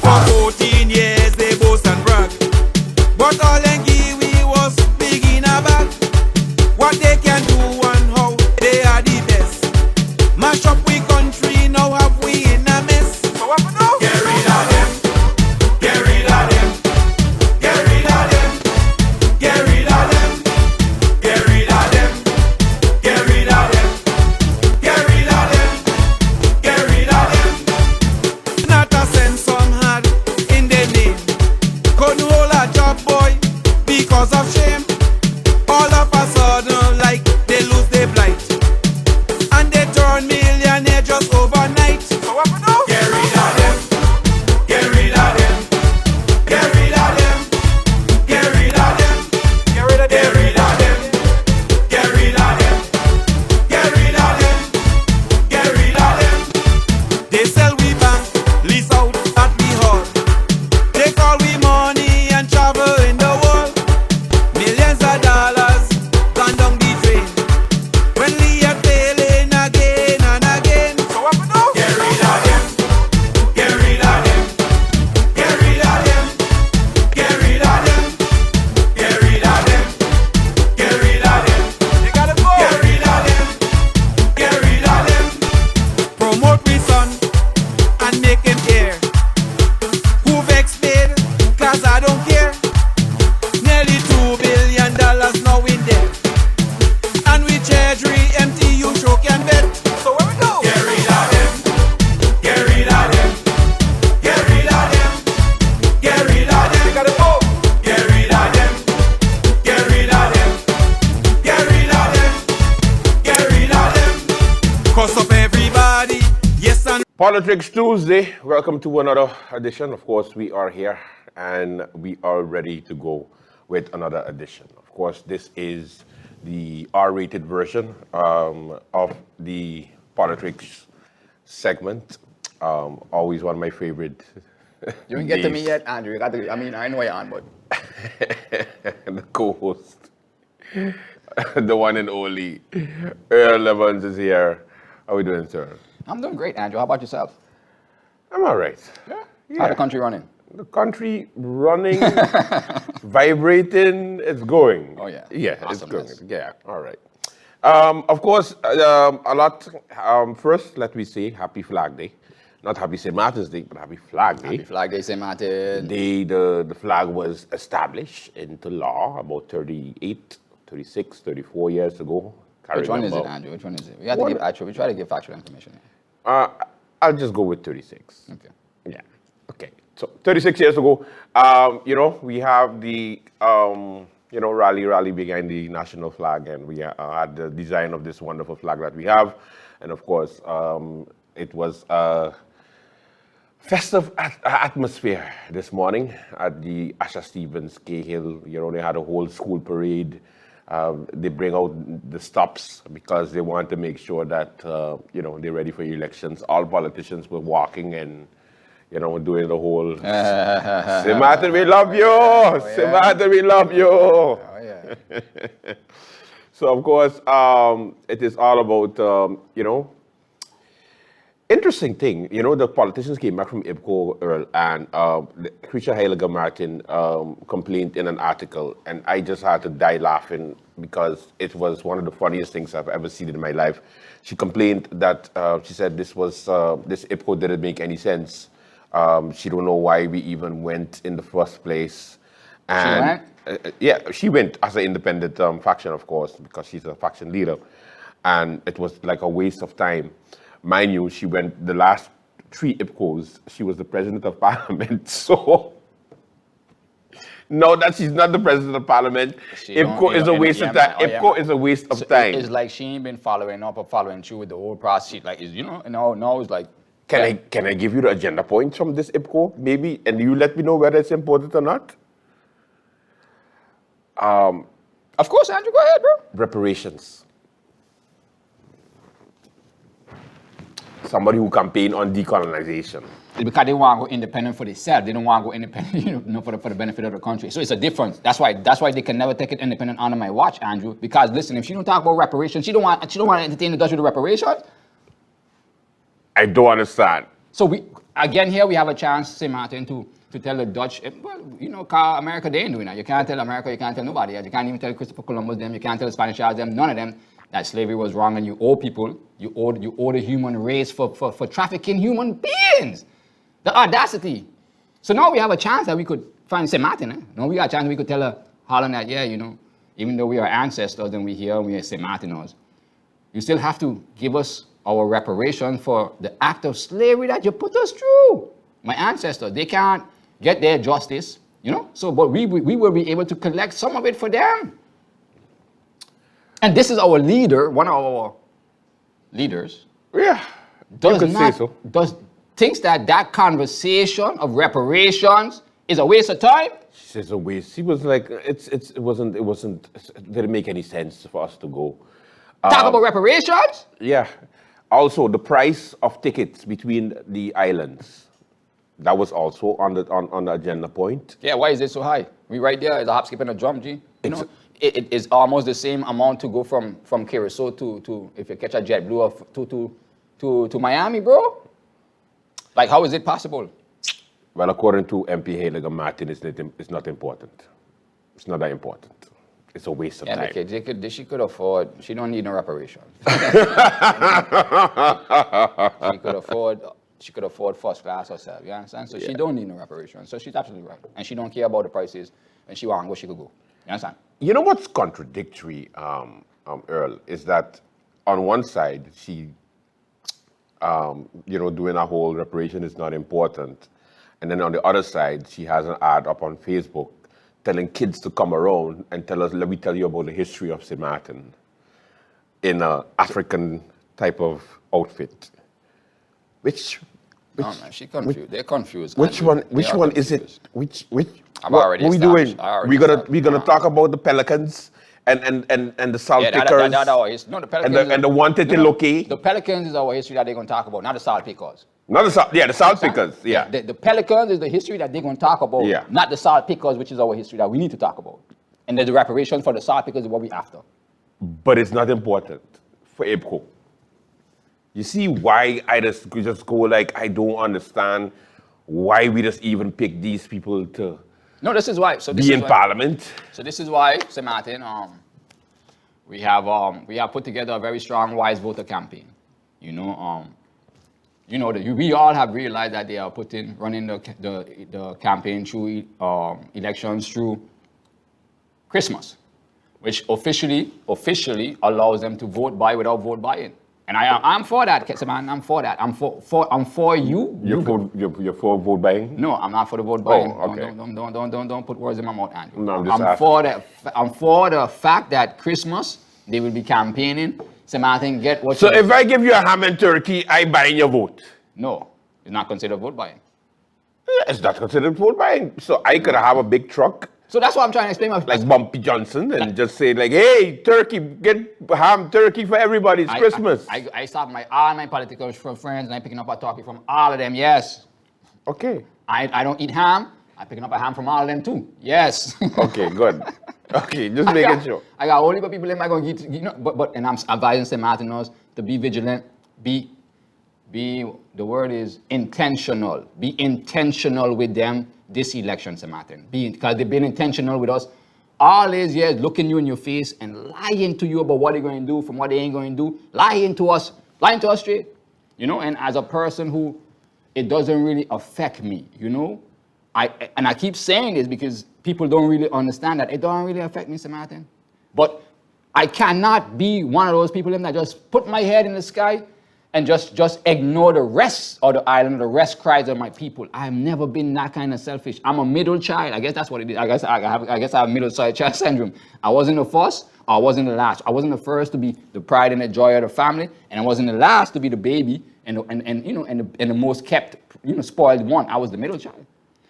For 14 years they boast and brag, but all them give we was big in a bag. What they can do and how they are the best. Mash up we country, now have we in a mess. So what we do? Get rid of them. Get rid of them. Get rid of them. Get rid of them. Get rid of them. Get rid of them. Get rid of them. Get rid of them. Not a sense some had in their name. Couldn't hold a job, boy, because of shame. All of a sudden, like they lose their blight, and they turn millionaire just overnight. So what we do? Get rid of them. Get rid of them. Get rid of them. Get rid of them. Get rid of them. Get rid of them. Get rid of them. Get rid of them. Get rid of them. They sell we bank, lease out at the hall. They call we money and travel in the world. Millions of dollars gone down the drain. When we are failing again and again. So what we do? Get rid of them. Get rid of them. Get rid of them. Get rid of them. Get rid of them. Get rid of them. You gotta go. Get rid of them. Get rid of them. Promote me son and make him hear. Who vex paid? Cause I don't care. Nearly $2 billion now in debt, and we treasury empty, you sure can bet. So where we go? Get rid of them. Get rid of them. Get rid of them. Get rid of them. You gotta go. Get rid of them. Get rid of them. Get rid of them. Get rid of them. Cost up everybody. Yes and Polotricks Tuesday. Welcome to another edition. Of course, we are here and we are ready to go with another edition. Of course, this is the R-rated version of the Polotricks segment. Always one of my favorite. You didn't get to me days. yet, Andrew. You got to, I know you're on, but The co-host, the one and only Earl Evans is here. How are we doing, sir? I'm doing great, Andrew. How about yourself? I'm all right. How's the country running? The country running, vibrating, it's going. Oh, yeah. Yeah, it's Awesomeness. going. Yeah, all right. Of course, a lot. First, let me say Happy Flag Day. Not Happy St. Martin's Day, but Happy Flag Day. Happy Flag Day, St. Martin. The flag was established into law about 38, 36, 34 years ago. Can't Which one is it, remember. Andrew? Which one is it? We have to give actual. We try to give factual information. I'll just go with 36. Okay. Yeah. Okay. So 36 years ago, we have the rally behind the national flag, and we had the design of this wonderful flag that we have, and of course, it was a festive atmosphere this morning at the Asha Stevens Cahill. They had a whole school parade. They bring out the stops because they want to make sure that they're ready for elections. All politicians were walking and doing the whole St. Martin, we love you! St. Martin, we love you! Oh, yeah. So, of course, it is all about, interesting thing. The politicians came back from IPCO, Earl, and Krisha Heiliger Martin complained in an article, and I just had to die laughing because it was one of the funniest things I've ever seen in my life. She complained that, she said this IPCO didn't make any sense. She don't know why we even went in the first place. And She went? Yeah, she went as an independent faction, of course, because she's a faction leader. And it was like a waste of time. Mind you, she went the last 3 IPCOs, she was the president of parliament. So, no, that she's not the president of parliament. IPCO is a waste of time. IPCO is a waste of time. It's like she ain't been following up or following through with the whole process. Like, now it's like. Can I give you the agenda points from this IPCO, maybe, and you let me know whether it's important or not? Of course, Andrew, go ahead, bro. Reparations. Somebody who campaigned on decolonization. Because they want to go independent for themselves. They don't want to go independent, for the benefit of the country. So it's a difference. That's why they can never take it independent under my watch, Andrew. Because listen, if she don't talk about reparations, she don't want to entertain the Dutch with the reparations. I don't understand. So we again here we have a chance, St. Martin, to tell the Dutch, well, you know, America, they ain't doing that. You can't tell America, you can't tell nobody. You can't even tell Christopher Columbus them, you can't tell the Spanish Arts them, none of them, that slavery was wrong and you owe people, you owe the human race for trafficking human beings. The audacity. So now we have a chance that we could find St. Martin. Now we got a chance we could tell Holland that, yeah, you know, even though we are ancestors and we're here and we are St. Martiners, you still have to give us our reparation for the act of slavery that you put us through. My ancestors, they can't get their justice, you know? So, but we will be able to collect some of it for them. And this is our leader, one of our leaders. Yeah, Does you could not, say so. Thinks that conversation of reparations is a waste of time. She says a waste. She was like, it didn't make any sense for us to go. Talk about reparations? Yeah. Also, the price of tickets between the islands. That was also on the agenda point. Yeah, why is it so high? We right there, it's a hop, skip, and a drum, G. You know, it is almost the same amount to go from Curacao to if you catch a JetBlue to Miami, bro. Like, how is it possible? Well, according to MP Haliger Martin, it's not important. It's not that important. It's a waste of time. Okay, she could afford, she don't need no reparations. She could afford first class herself, you understand? So she don't need no reparations. So she's absolutely right. And she don't care about the prices. And she want to go, she could go. You understand? You know what's contradictory, Earl, is that on one side, she, doing a whole reparation is not important. And then on the other side, she has an ad up on Facebook telling kids to come around and tell us, let me tell you about the history of St. Martin in an African type of outfit. Which no, man, she confused. They're confused. Which one is it? Which I'm what already are we established. doing? We're gonna talk about the Pelicans and the salt pickers. No, the Pelicans and the wanted to locate. The Pelicans is our history that they're gonna talk about, not the salt pickers. Not the salt, the salt pickers, yeah. The Pelicans is the history that they're going to talk about, not the salt pickers, which is our history that we need to talk about. And the reparations for the salt pickers is what we after. But it's not important for APCO. You see why I just go like, I don't understand why we just even pick these people to this is why. be in Parliament. So this is why, St. Martin, we have put together a very strong Wise Voter campaign. We all have realized that they are running the campaign through elections through Christmas, which officially allows them to vote by without vote buying. And I'm for that, man. I'm for that. I'm for you. You're for vote buying? No, I'm not for the vote buying. Oh, okay. Don't put words in my mouth, Andrew. No, I'm for that. I'm for the fact that Christmas they will be campaigning. St. Martin, get what. So if I give you a ham and turkey, I buy your vote. No, it's not considered vote buying. Yeah, it's not considered vote buying. So I could have a big truck. So that's what I'm trying to explain. Like Bumpy Johnson and just say like, hey, turkey, get ham turkey for everybody. It's Christmas. I stop all my political friends and I'm picking up a turkey from all of them, yes. Okay. I don't eat ham. I'm picking up a ham from all of them too. Yes. Okay, good. Okay, just making sure. I got only people in my going to eat, and I'm advising St. Martiners to be vigilant, the word is intentional. Be intentional with them this election, St. Martin. Because they've been intentional with us all these years, looking you in your face and lying to you about what they're going to do from what they ain't going to do, lying to us straight. And as a person who, it doesn't really affect me, I keep saying this because people don't really understand that it don't really affect me, St. Martin. But I cannot be one of those people that just put my head in the sky and just ignore the rest of the island, the rest cries of my people. I've never been that kind of selfish. I'm a middle child. I guess that's what it is. I guess I have middle child syndrome. I wasn't the first, or I wasn't the last. I wasn't the first to be the pride and the joy of the family, and I wasn't the last to be the baby and the most kept, spoiled one. I was the middle child.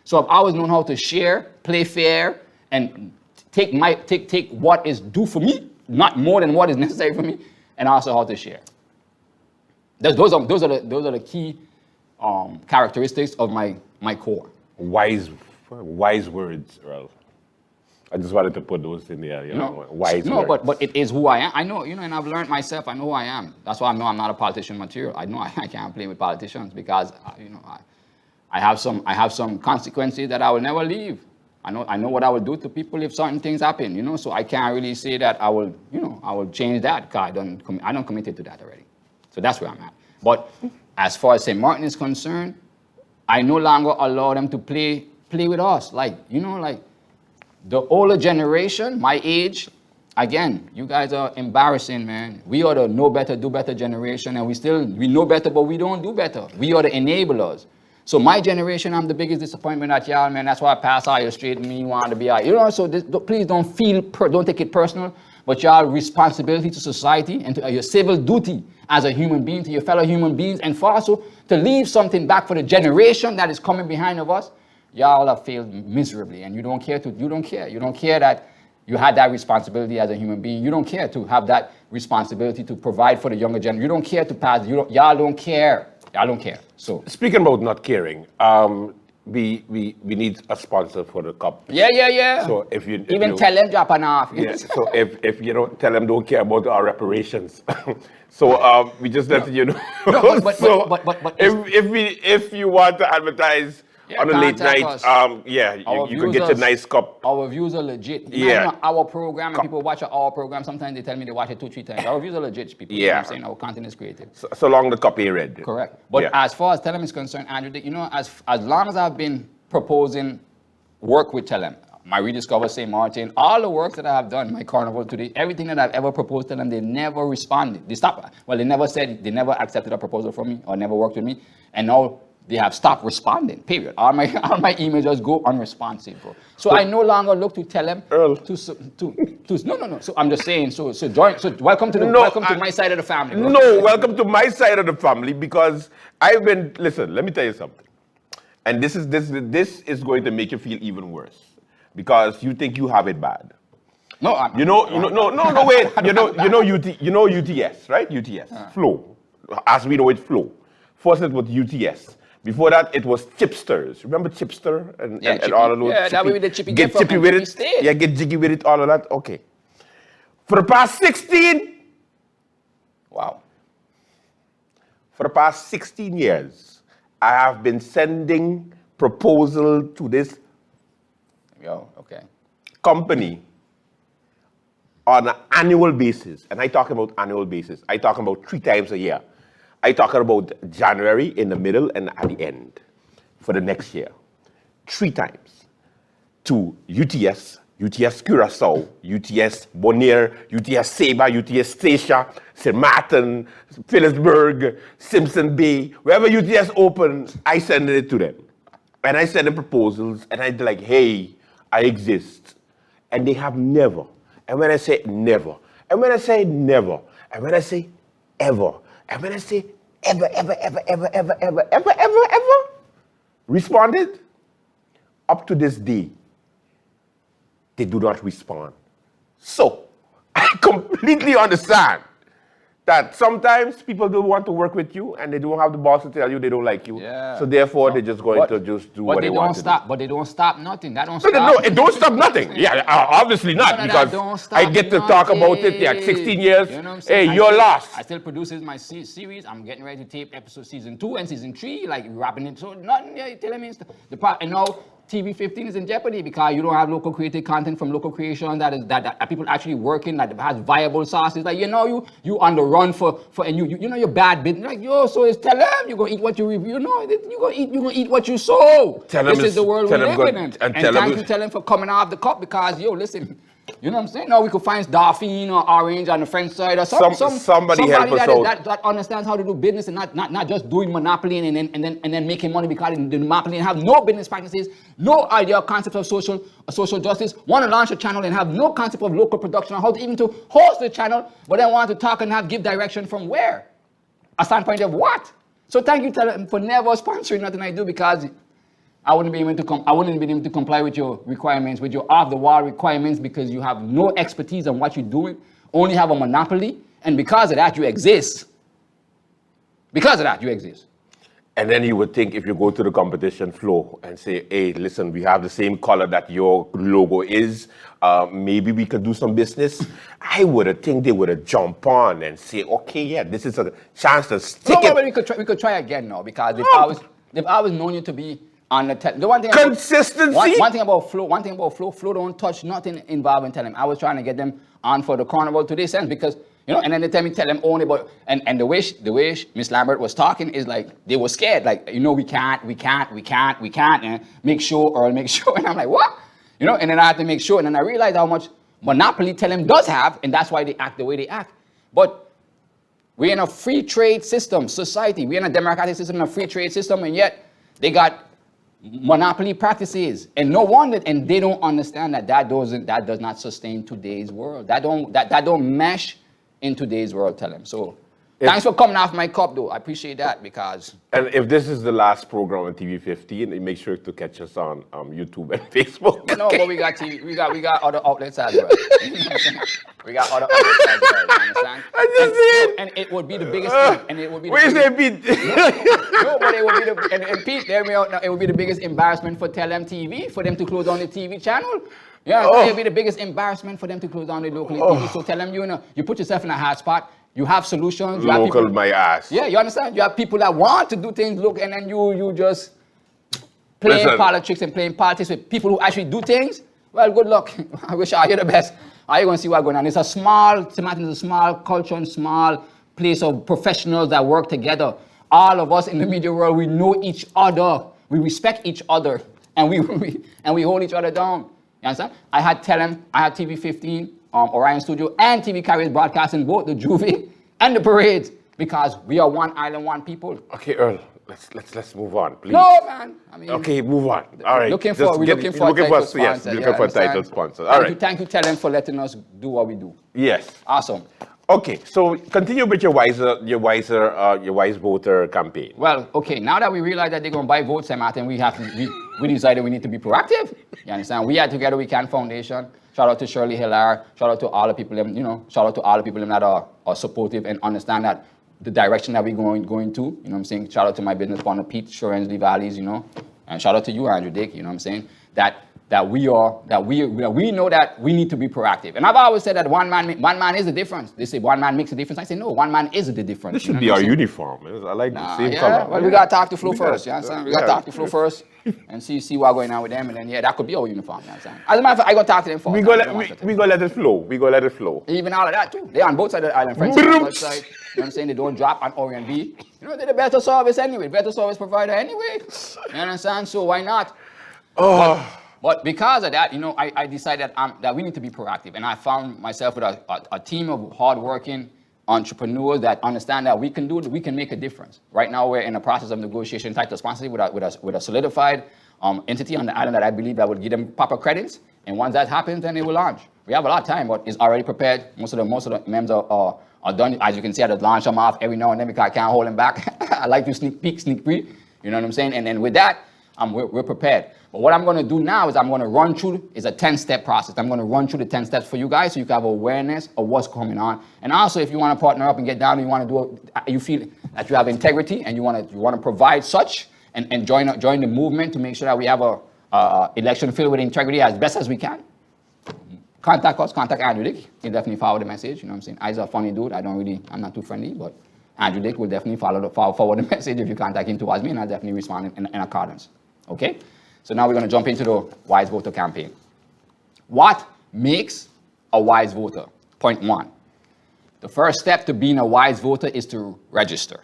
So I've always known how to share, play fair, and take what is due for me, not more than what is necessary for me, and also how to share. Those are the key characteristics of my core. Wise words, Earl. I just wanted to put those in there, you know, wise No, words. but it is who I am. I know, you know, and I've learned myself. I know who I am. That's why I know I'm not a politician material. I know I can't play with politicians because, you know, I have some consequences that I will never leave. I know what I will do to people if certain things happen, you know. So I can't really say that I will, you know, I will change that because I don't committed to that already. So that's where I'm at. But as far as St. Martin is concerned, I no longer allow them to play with us. Like, you know, like the older generation, my age, again, you guys are embarrassing, man. We are the know better, do better generation, and we know better, but we don't do better. We are the enablers. So my generation, I'm the biggest disappointment at y'all, man. That's why I pass all your straight and me want to be out. You know, so please don't don't take it personal, but y'all responsibility to society and to your civil duty as a human being to your fellow human beings, and for also to leave something back for the generation that is coming behind of us. Y'all have failed miserably, and you don't care that you had that responsibility as a human being. You don't care to have that responsibility to provide for the younger generation. You don't care to pass. Y'all don't care. Y'all don't care. So speaking about not caring, we need a sponsor for the cup. Yeah. So if you tell them drop an off. Yeah. So if you don't tell them, don't care about our reparations. So we just let you know. No, but if you want to advertise on a late night, you can get a nice cup. Our views are legit. You know, our program, and people watch our program. Sometimes they tell me they watch it 2-3 times. Our views are legit, people. You know what I'm saying? Our content is creative. So long the cup is red. Correct. But as far as Telem is concerned, Andrew, you know, as long as I've been proposing work with Telem, my Rediscover St. Martin, all the work that I have done, my Carnival today, everything that I've ever proposed to them, they never responded. They stopped. Well, they never accepted a proposal from me or never worked with me. And now they have stopped responding, period. All my emails just go unresponsive, bro. So I no longer look to tell them Earl. No. So I'm just saying, welcome to my side of the family, bro. No, welcome to my side of the family, because listen, let me tell you something. And this is going to make you feel even worse, because you think you have it bad. No, wait. You know UTS, right? UTS, flow. As we know it, flow. First it was UTS. Before that, it was chipsters. Remember chipster and all of those? Yeah, that way the chippy get chippy with it. State. Yeah, get jiggy with it, all of that. Okay. For the past 16 years, I have been sending proposal to this company on an annual basis. And I talk about annual basis. I talk about 3 times a year. I talking about January in the middle and at the end for the next year. 3 times to UTS, UTS Curaçao, UTS Bonaire, UTS Saba, UTS Statia, St. Martin, Phillipsburg, Simpson Bay, wherever UTS open, I send it to them. And I send them proposals, and I'm like, hey, I exist. And they have never. And when I say never, and when I say never, and when I say ever, and when I say ever responded, up to this day, they do not respond. So, I completely understand that sometimes people don't want to work with you and they don't have the balls to tell you they don't like you. Yeah. So therefore, they're just going to just do what they want to do. But they don't stop nothing. That don't stop. No, it don't stop nothing. Yeah, obviously not, because I get to talk about it. Yeah, 16 years. You know what I'm saying? Hey, you're lost. I still produces my series. I'm getting ready to tape episode season 2 and season 3, like wrapping it. So nothing. Yeah, telling me and now TV 15 is in jeopardy because you don't have local created content from local creation that people actually working, that has viable sources. Like, you know, you on the run for and you know you're bad business. Like, so it's tell them you gonna eat what you review. No, you gonna eat what you sow. This is the world we live in. And thank you, tell them for coming off the cup, because listen. You know what I'm saying? No, we could find Dauphine or Orange on the French side, or somebody help us out. That understands how to do business and not just doing monopoly and then making money because the monopoly and have no business practices, no idea of concept of social justice, want to launch a channel and have no concept of local production or how to even to host the channel, but then want to talk and give direction from where? A standpoint of what? So thank you for never sponsoring nothing I do, because I wouldn't be able to comply with your requirements, with your off-the-wall requirements, because you have no expertise on what you're doing, only have a monopoly, and because of that, you exist. And then you would think if you go to the competition floor and say, hey, listen, we have the same color that your logo is, maybe we could do some business. I would have think they would have jumped on and say, okay, yeah, this is a chance to stick No, it. but we could try again now because they've always known you to be on the the one thing Consistency. one thing about Flow don't touch nothing involving telling. I was trying to get them on for the carnival to this end because and then they tell them only about and the way Miss Lambert was talking is like they were scared, like we can't, and make sure, and I'm like what, and then I had to make sure, and then I realized how much monopoly Telem does have, and that's why they act the way they act, but. We're in a free trade system, society. We're in a democratic system, a free trade system, and yet they got monopoly practices. And no wonder, and they don't understand that does not sustain today's world. That don't mesh in today's world, tell them. So thanks for coming off my cup, though. I appreciate that because. And if this is the last program on TV 15, make sure to catch us on YouTube and Facebook. No, but we got TV, we got other outlets as well. We got other outlets as well. You understand? I just did. And it would be the biggest. And it would be. Where's that beat? No, but it would be the and Pete, hear me out now. It would be the biggest embarrassment for Telem TV for them to close down the TV channel. Yeah, it would be the biggest embarrassment for them to close down the local TV. So tell them you put yourself in a hard spot. You have solutions. You Local have people, my ass. Yeah, you understand? You have people that want to do things, and then you just playing politics and playing politics with people who actually do things. Well, good luck. I wish I you the best. Are you going to see what's going on? It's a small culture and small place of professionals that work together. All of us in the media world, we know each other. We respect each other. And we hold each other down. You understand? I had TV 15, Orion Studio, and TV Carriers broadcasting both the Juvie and the parades because we are one island, one people. Okay, Earl, let's move on, please. No, man. I mean, okay, move on. All right. We're looking for a title sponsor. Yes, looking for a title sponsor. All right. Thank you, Telem, for letting us do what we do. Yes. Awesome. Okay, so continue with your wise voter campaign. Well, okay, now that we realize that they're going to buy votes, Martin, we decided we need to be proactive. You understand? We at Together We Can Foundation. Shout out to Shirley Hillar. Shout out to all the people, shout out to all the people that are supportive and understand that the direction that we're going to, you know what I'm saying? Shout out to my business partner, Pete, Shorensley Valleys, and shout out to you, Andrew Dick, you know what I'm saying? That we know that we need to be proactive. And I've always said that one man is the difference. They say one man makes a difference. I say no, one man is the difference. This should be our uniform. I like the same color. Well, we gotta talk to Flo first. You understand? We gotta talk to Flo first and see what's going on with them, and then that could be our uniform. You understand? As a matter of fact, I gonna talk to them first. We gonna let it flow. We gonna let it flow. Even all of that too. They're on both sides of the island. Friends on both sides. You know what I'm saying? They don't drop on Orient B. They're the better service anyway. Better service provider anyway. You understand? So why not? But because of that, I decided that we need to be proactive. And I found myself with a team of hardworking entrepreneurs that understand that we can make a difference. Right now, we're in the process of negotiation title sponsorship with a solidified entity on the island that I believe that would give them proper credits. And once that happens, then it will launch. We have a lot of time, but it's already prepared. Most of the members are done. As you can see, I just launch them off every now and then because I can't hold them back. I like to sneak preview. You know what I'm saying? And then with that, we're prepared. But what I'm going to do now is I'm going to run through, it's a 10-step process. I'm going to run through the 10 steps for you guys so you can have awareness of what's coming on. And also, if you want to partner up and get down and you want to you feel that you have integrity and you want to provide such and join the movement to make sure that we have a election filled with integrity as best as we can, contact us, contact Andrew Dick. He'll definitely follow the message. You know what I'm saying? I's a funny dude. I'm not too friendly, but Andrew Dick will definitely forward the message if you contact him towards me, and I'll definitely respond in accordance. Okay? So now we're going to jump into the Wise Voter campaign. What makes a wise voter? Point one. The first step to being a wise voter is to register.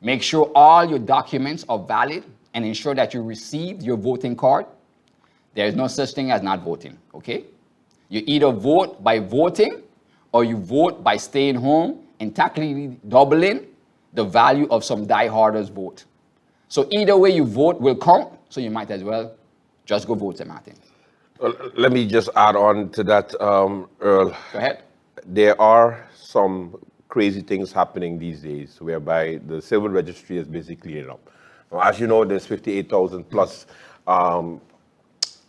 Make sure all your documents are valid and ensure that you received your voting card. There is no such thing as not voting, okay? You either vote by voting or you vote by staying home and tactically doubling the value of some dieharders' vote. So either way you vote will count, so you might as well just go vote, Martin. Well, let me just add on to that, Earl. Go ahead. There are some crazy things happening these days whereby the civil registry is basically cleaning up. Now, as you know, there's 58,000 plus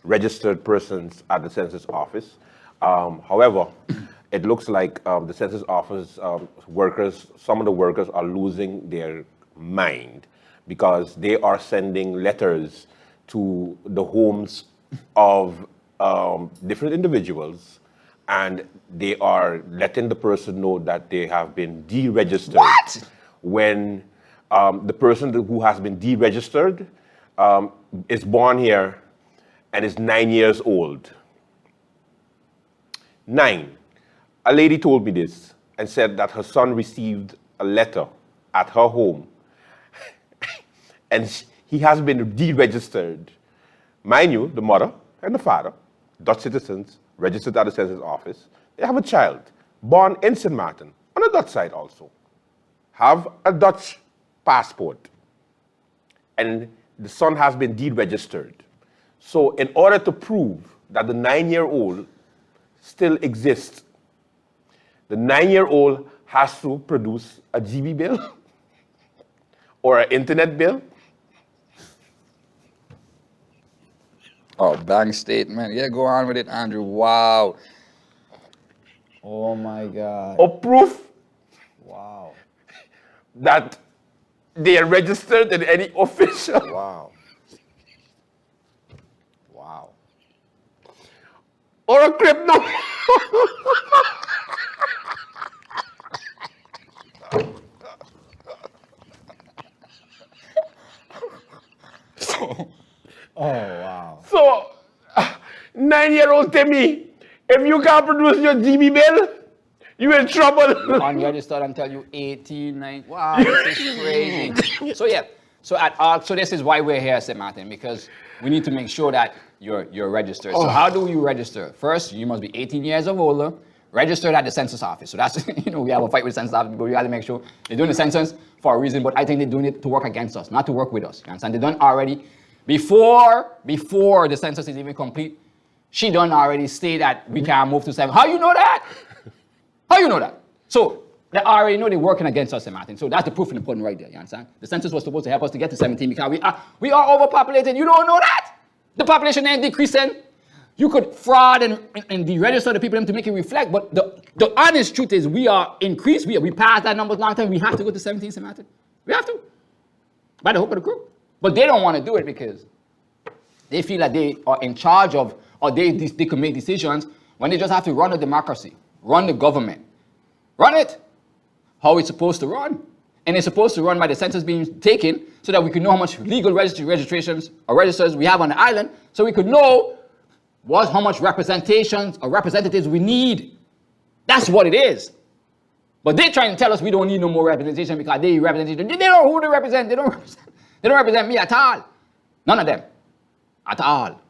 registered persons at the census office. However, it looks like the census office workers, some of the workers are losing their mind because they are sending letters to the homes of different individuals, and they are letting the person know that they have been deregistered. What? When the person who has been deregistered is born here and is 9 years old. 9. A lady told me this and said that her son received a letter at her home and he has been deregistered. Mind you, the mother and the father, Dutch citizens, registered at the census office, they have a child born in St. Martin, on the Dutch side also, have a Dutch passport, and the son has been deregistered. So in order to prove that the 9-year-old still exists, the 9-year-old has to produce a GB bill or an internet bill. Oh, bank statement. Yeah, go on with it, Andrew. Wow. Oh my God. Or proof Wow. that they are registered in any official. Wow. Wow. Or a crib number. Oh wow. So, 9-year-old Timmy, if you can't produce your GB bill, you're in trouble. Unregistered until you 18, 19. Wow, this is crazy. So yeah, so this is why we're here, St. Martin, because we need to make sure that you're registered. So how do you register? First, you must be 18 years or older, registered at the census office. So that's, we have a fight with the census office, but we have to make sure they're doing the census for a reason, but I think they're doing it to work against us, not to work with us. You understand? They done already, before the census is even complete, she done already state that we can't move to 7. How you know that? How you know that? So they already know they're working against us, Martin. So that's the proof in the pudding right there. You understand? The census was supposed to help us to get to 17 because we are overpopulated. You don't know that? The population ain't decreasing. You could fraud and deregister the people to make it reflect, but the honest truth is we are increased. We passed that number long time. We have to go to 17, Martin. We have to. By the hook of the crook. But they don't want to do it because they feel that they are in charge of, or they can make decisions when they just have to run a democracy, run the government, run it how it's supposed to run. And it's supposed to run by the census being taken so that we can know how much legal registrations or registers we have on the island, so we could know how much representations or representatives we need. That's what it is. But they're trying to tell us we don't need no more representation because they represent. They don't know who they represent. They don't represent me at all. None of them. At all.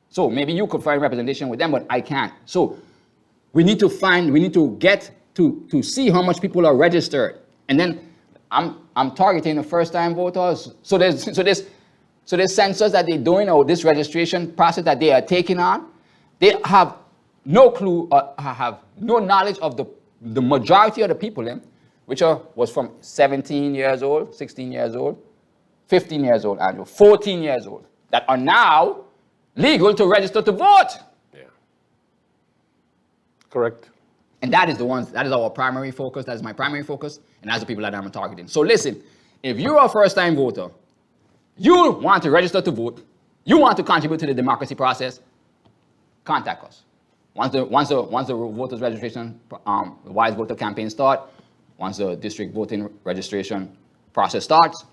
So maybe you could find representation with them, but I can't. So we need to get to see how much people are registered. And then I'm targeting the first-time voters. So this census that they're doing, or this registration process that they are taking on, they have no clue or have no knowledge of the majority of the people, which was from 17 years old, 16 years old, 15 years old, Andrew, 14 years old, that are now legal to register to vote. Yeah. Correct. And that is our primary focus. That is my primary focus, and that's the people that I'm targeting. So listen, if you're a first-time voter, you want to register to vote, you want to contribute to the democracy process, contact us. Once the voters registration, the Wise Voter campaign start, once the district voting registration process starts,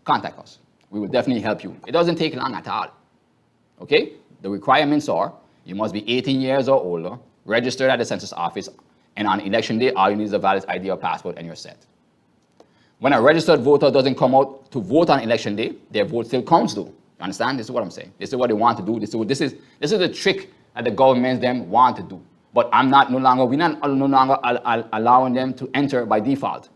contact us. We will definitely help you. It doesn't take long at all. Okay? The requirements are you must be 18 years or older, registered at the census office, and on election day, all you need is a valid ID or passport, and you're set. When a registered voter doesn't come out to vote on election day, their vote still counts though. You understand? This is what I'm saying. This is what they want to do. This is the trick that the governments them want to do. But we're not no longer allowing them to enter by default.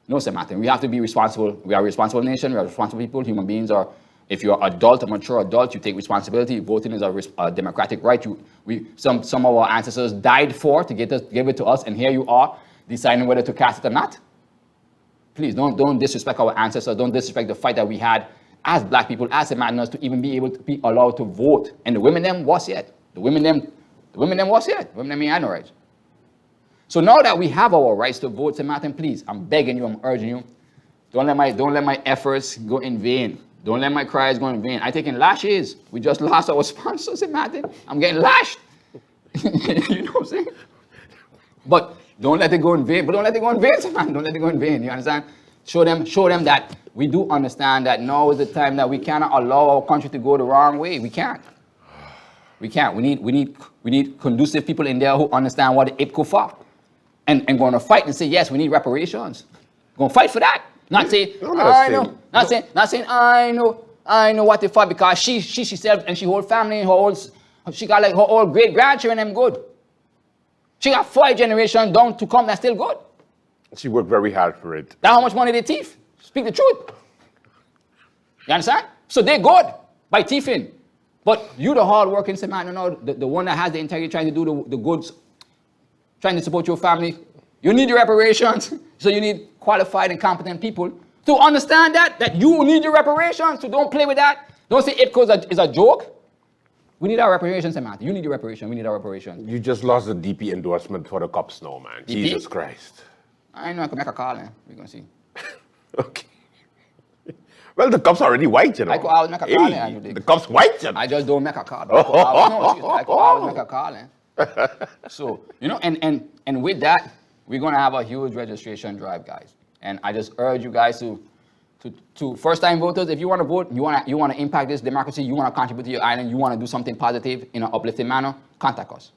No, Sir Martin. We have to be responsible. We are a responsible nation. We are responsible people. Human beings are. If you're a mature adult, you take responsibility. Voting is a democratic right. Some of our ancestors died to give it to us, and here you are deciding whether to cast it or not. Please don't disrespect our ancestors. Don't disrespect the fight that we had as black people, as a madness, to even be able to be allowed to vote. And the women them was yet. The women them was yet. The women them had no rights. So now that we have our rights to vote, St. Martin, please, I'm begging you, I'm urging you Don't let my efforts go in vain. Don't let my cries go in vain. I taking lashes. We just lost our sponsors, Martin. I'm getting lashed. You know what I'm saying? But don't let it go in vain. But don't let it go in vain, man. Don't let it go in vain. You understand? Show them that we do understand that now is the time that we cannot allow our country to go the wrong way. We can't. We can't. We need conducive people in there who understand what the IPCO for. And going to fight and say, yes, we need reparations. Going to fight for that. Not say, I know. Not saying, I know what they for because she herself and she whole family, she got like her whole great grandchildren and them good. She got 5 generations down to come that's still good. She worked very hard for it. That's how much money they thief. Speak the truth. You understand? So they're good by thieving. But you the hard working man, the one that has the integrity trying to do the goods, trying to support your family, you need your reparations. So you need qualified and competent people to understand that you need your reparations. So don't play with that. Don't say IPCO is a joke. We need our reparations, Samantha. You need your reparation. We need our reparations. You just lost the DP endorsement for the cops now, man. DP? Jesus Christ. I know I can make a call, man. We're going to see. Okay. Well, the cup's already white, you know. I could always make a call, man. The cup's white, you know. I just don't make a call. I could always make a call, man. So, and with that, we're going to have a huge registration drive, guys. And I just urge you guys to first-time voters, if you want to vote, you want to impact this democracy, you want to contribute to your island, you want to do something positive in an uplifting manner, contact us.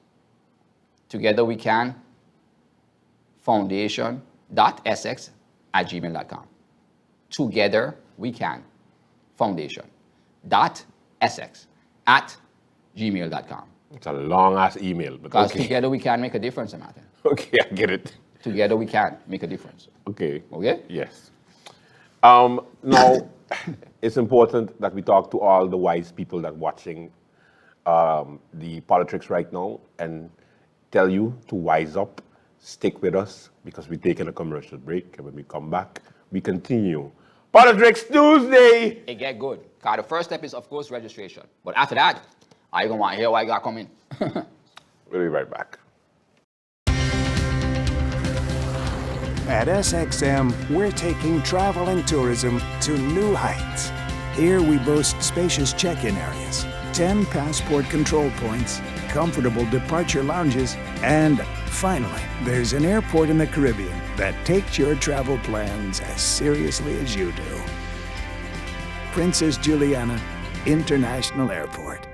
Together we can, foundation.sx@gmail.com. Together we can, foundation.sx@gmail.com. It's a long-ass email, but because okay. Together we can make a difference, Martin. Okay, I get it. Together we can make a difference. Okay. Okay? Yes. Now, it's important that we talk to all the wise people that watching the Polotricks right now and tell you to wise up, stick with us because we're taking a commercial break, and when we come back, we continue. Polotricks Tuesday! It get good. Because the first step is, of course, registration. But after that, I going to want to hear why you got coming. We'll be right back. At SXM, we're taking travel and tourism to new heights. Here we boast spacious check-in areas, 10 passport control points, comfortable departure lounges, and finally, there's an airport in the Caribbean that takes your travel plans as seriously as you do. Princess Juliana International Airport.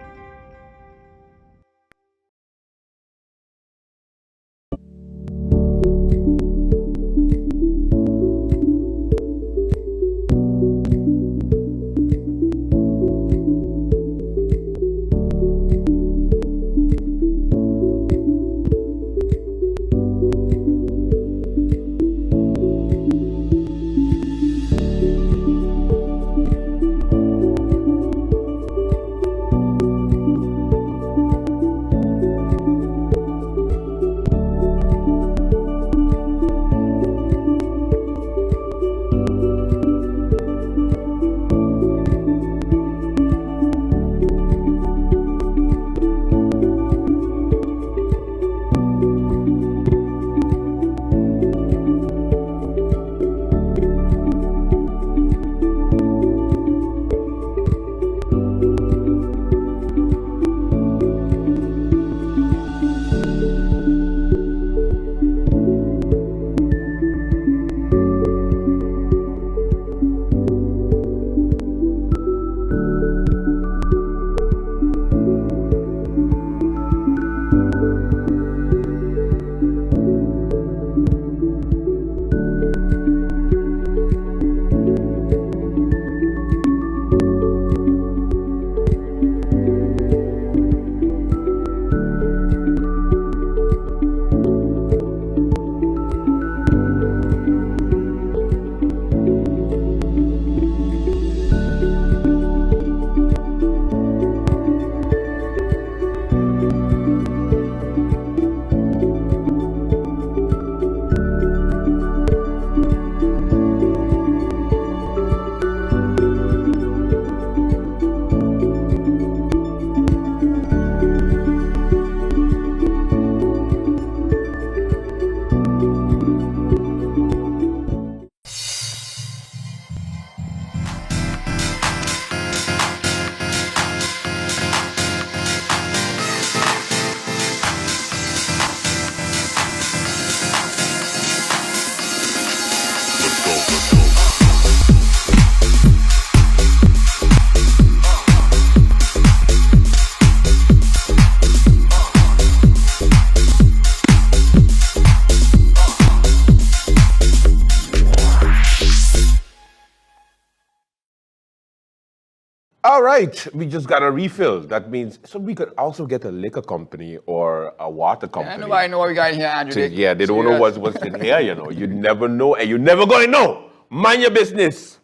All right, we just got a refill. That means, so we could also get a liquor company or a water company. Nobody know what we got in here, Andrew. Yeah, they don't know what's in here, you know. You never know, and you never gonna know. Mind your business.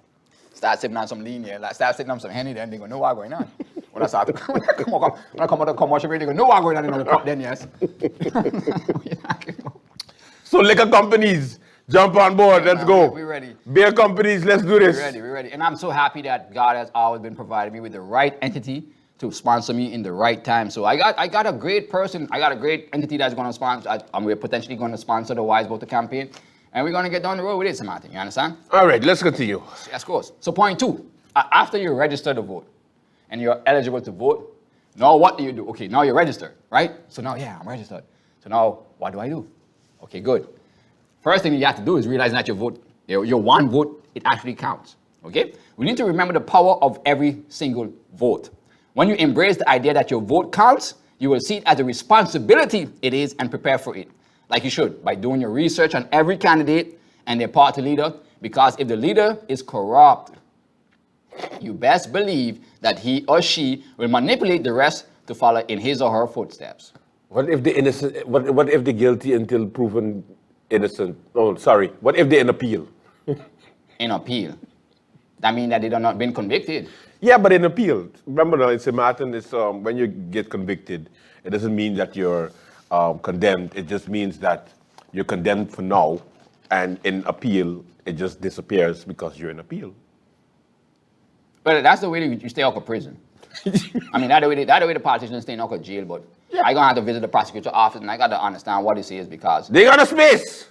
Start sipping on some lean here. Like, start sipping on some Henny, then they gonna know what's going on. When I start to come out the commercial break, they gonna know what's going on in the cup then, yes. So liquor companies, jump on board. Let's go. We're ready. Beer companies, let's do this. We're ready. And I'm so happy that God has always been providing me with the right entity to sponsor me in the right time. So I got a great person. I got a great entity that's going to sponsor. We're potentially going to sponsor the Wise Voter campaign. And we're going to get down the road with it, Martin. You understand? All right, let's continue. Yes, of course. So point 2, after you register to vote and you're eligible to vote, now what do you do? Okay, now you're registered, right? So now, I'm registered. So now, what do I do? Okay, good. First thing you have to do is realize that your vote, your one vote, it actually counts, okay? We need to remember the power of every single vote. When you embrace the idea that your vote counts, you will see it as a responsibility it is and prepare for it. Like you should, by doing your research on every candidate and their party leader, because if the leader is corrupt, you best believe that he or she will manipulate the rest to follow in his or her footsteps. What if the innocent? What if the guilty until proven innocent? Oh, sorry. What if they're in appeal? In appeal, that means that they have not been convicted. Yeah, but in appeal, remember, now, it's Martin. It's when you get convicted, it doesn't mean that you're condemned. It just means that you're condemned for now, and in appeal, it just disappears because you're in appeal. But that's the way you stay out of prison. I mean, that's the way the politicians stay out of jail. But I gonna have to visit the prosecutor's office, and I gotta understand what this is because they got a space.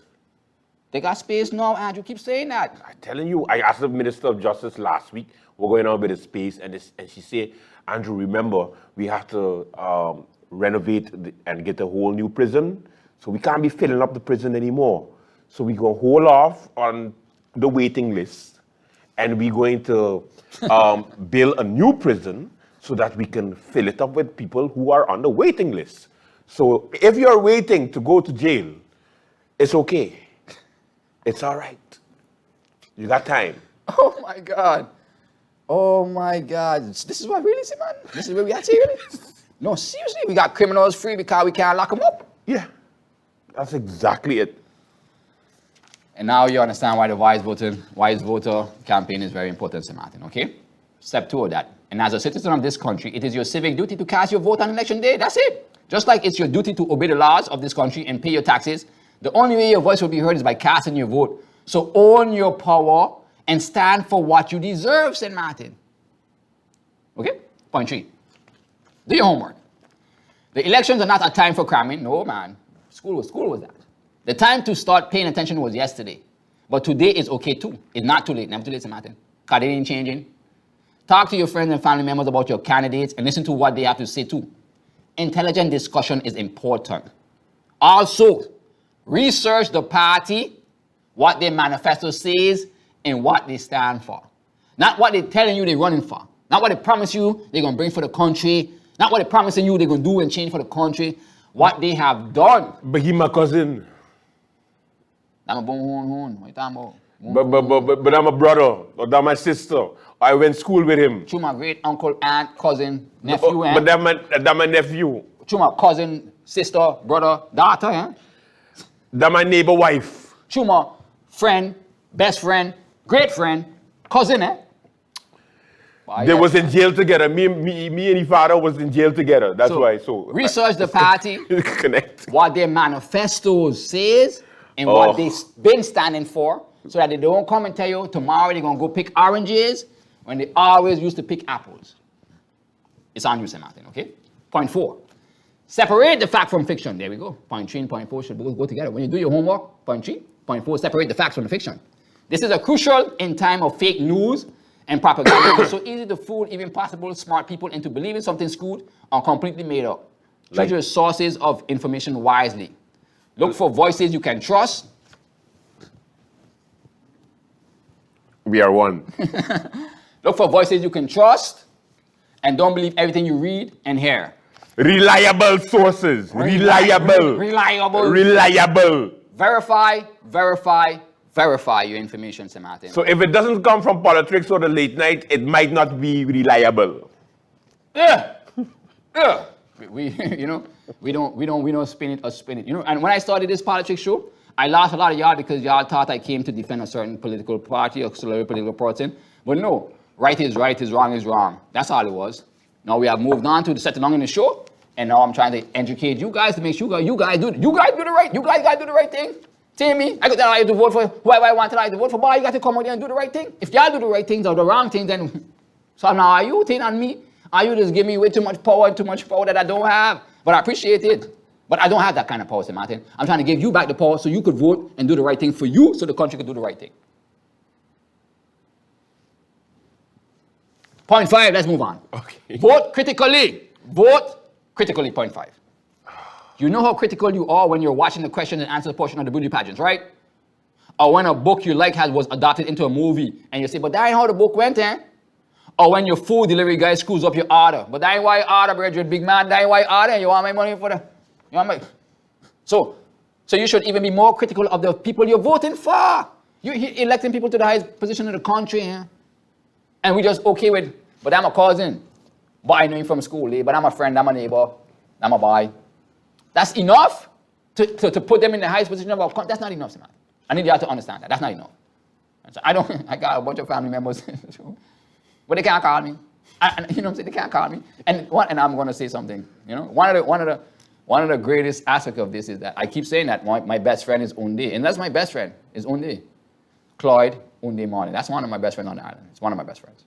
They got space now, Andrew. Keep saying that. I'm telling you, I asked the Minister of Justice last week. We're going on with the space, and she said, Andrew, remember, we have to renovate and get a whole new prison, so we can't be filling up the prison anymore. So we're going to hold off on the waiting list, and we're going to build a new prison so that we can fill it up with people who are on the waiting list. So if you're waiting to go to jail, it's okay. It's all right. You got time. Oh my God. Oh my God. This is what really is, man. This is where we are here. No, seriously, we got criminals free because we can't lock them up. Yeah, that's exactly it. And now you understand why the Wise Voter campaign is very important, Sir Martin, okay? Step 2 of that. And as a citizen of this country, it is your civic duty to cast your vote on election day. That's it. Just like it's your duty to obey the laws of this country and pay your taxes, the only way your voice will be heard is by casting your vote. So own your power and stand for what you deserve, St. Martin. Okay? Point 3. Do your homework. The elections are not a time for cramming. No, man. School was that. The time to start paying attention was yesterday. But today is okay too. It's not too late. Never too late, St. Martin. Because it ain't changing. Talk to your friends and family members about your candidates and listen to what they have to say too. Intelligent discussion is important. Also, research the party, what their manifesto says, and what they stand for. Not what they're telling you they're running for. Not what they promise you they're going to bring for the country. Not what they're promising you they're going to do and change for the country. What they have done. But he my cousin. I'm a boom. What you talking about? But I'm a brother, or that's my sister. I went to school with him. Through my great uncle, aunt, cousin, nephew, But that's my nephew. Through my cousin, sister, brother, daughter, eh? That's my neighbor wife. Through my friend, best friend, great friend, cousin, eh? They was in jail together. Me and his father was in jail together. That's why. So research the party, connect. what their manifestos says, and what they've been standing for, so that they don't come and tell you tomorrow they're gonna go pick oranges when they always used to pick apples. It's on you, St. Martin, okay? Point 4. Separate the fact from fiction. There we go. Point 3 and point 4 should both go together. When you do your homework, point 3, point 4, separate the facts from the fiction. This is a crucial in time of fake news and propaganda. It's so easy to fool even possible smart people into believing something skewed or completely made up. Choose your sources of information wisely. Look for voices you can trust. We are one. Look for voices you can trust, and don't believe everything you read and hear. Reliable sources. Reliable. Verify your information, St. Martin. So if it doesn't come from Polotricks or the late night, it might not be reliable. Yeah. We you know, we don't spin it or spin it. You know, and when I started this politics show, I lost a lot of y'all because y'all thought I came to defend a certain political party or political person. But no, right is right, is wrong. That's all it was. Now we have moved on to the set along in the show, and now I'm trying to educate you guys to make sure you guys do the right thing. Tell me, I could tell you to vote for whoever I want to vote for, but you got to come out there and do the right thing. If y'all do the right things or the wrong things, then so now are you think on me? Are you just give me way too much power that I don't have? But I appreciate it. But I don't have that kind of power, St. Martin. I'm trying to give you back the power so you could vote and do the right thing for you so the country could do the right thing. Point 5, let's move on. Okay. Vote critically. Vote critically, point 5. You know how critical you are when you're watching the question and answer portion of the beauty pageants, right? Or when a book you like was adapted into a movie and you say, but that ain't how the book went, eh? Or when your food delivery guy screws up your order. But that ain't why you order, brethren, big man. That ain't why you order. You want my money for the... You want my... So you should even be more critical of the people you're voting for. You're electing people to the highest position in the country, eh? And we just okay with, but I'm a cousin. But I know him from school, eh? But I'm a friend, I'm a neighbor, I'm a boy. That's enough to put them in the highest position of our country. That's not enough, man. I need y'all to understand that. That's not enough. So I got a bunch of family members, but they can't call me. You know what I'm saying? They can't call me. And I'm going to say something. You know, one of the greatest aspects of this is that I keep saying that my best friend is Unde, and that's my best friend is Unde, Cloyd Unde Marlin. That's one of my best friends on the island. It's one of my best friends.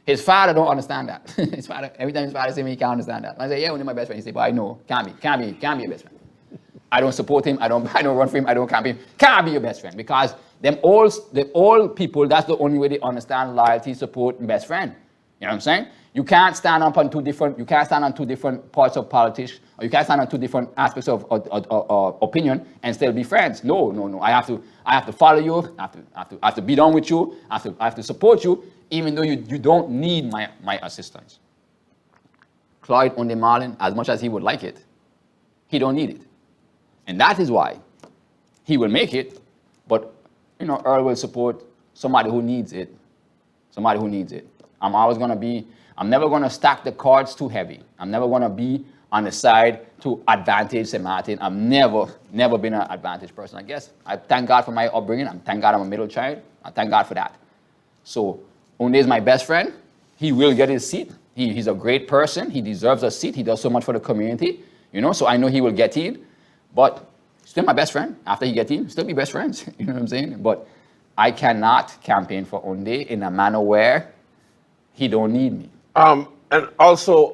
His father don't understand that. His father, every time his father say me, he can't understand that. I say, yeah, Unde my best friend. He say, but I know, can't be your best friend. I don't support him. I don't run for him. I don't campaign. Can't be your best friend because the old people. That's the only way they understand loyalty, support, and best friend. You know what I'm saying? You can't stand up on two different parts of politics, or you can't stand on two different aspects of opinion and still be friends. No. I have to follow you. I have to be down with you. I have to support you, even though you don't need my assistance. Cloyd Unde Marlin, as much as he would like it, he don't need it. And that is why he will make it, but Earl will support somebody who needs it. Somebody who needs it. I'm never gonna stack the cards too heavy. I'm never gonna be on the side to advantage St. Martin. I've never been an advantage person. I guess I thank God for my upbringing. Thank God I'm a middle child. I thank God for that. So Unde is my best friend. He will get his seat. He's a great person. He deserves a seat. He does so much for the community. So I know he will get in. But still my best friend. After he gets in, still be best friends. You know what I'm saying? But I cannot campaign for Unde in a manner where he don't need me. And also,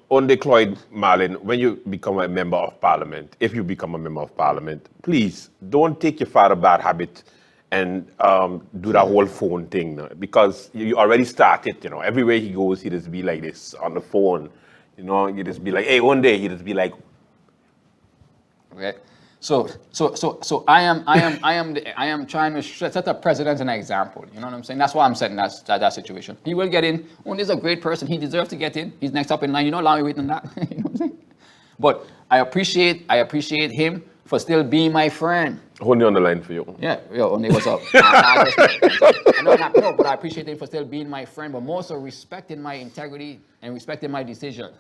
Unde Cloyd Marlin, when you become a member of parliament, if you become a member of parliament, please don't take your father's bad habit and do that whole phone thing, because you already started. Everywhere he goes, he just be like this on the phone. He just be like, hey, Unde. He just be like. Okay. So I am trying to set a precedent and an example. You know what I'm saying? That's why I'm setting that situation. He will get in. Unde is a great person. He deserves to get in. He's next up in line. Long way waiting on that. You know what I'm saying? But I appreciate him for still being my friend. Unde on the line for you. Yeah, Unde, what's up? But I appreciate him for still being my friend, but more so respecting my integrity and respecting my decision.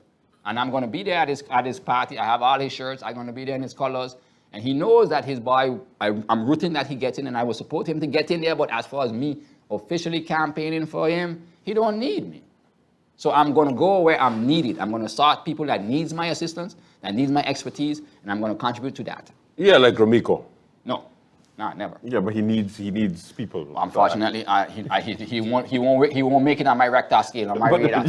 And I'm going to be there at his party. I have all his shirts. I'm going to be there in his colors. And he knows that his boy, I'm rooting that he gets in, and I will support him to get in there. But as far as me officially campaigning for him, he don't need me. So I'm going to go where I'm needed. I'm going to start people that needs my assistance, that needs my expertise, and I'm going to contribute to that. Yeah, like Romiko. No, never. Yeah, but he needs people. Unfortunately, he won't make it on my rectal scale, on my radar.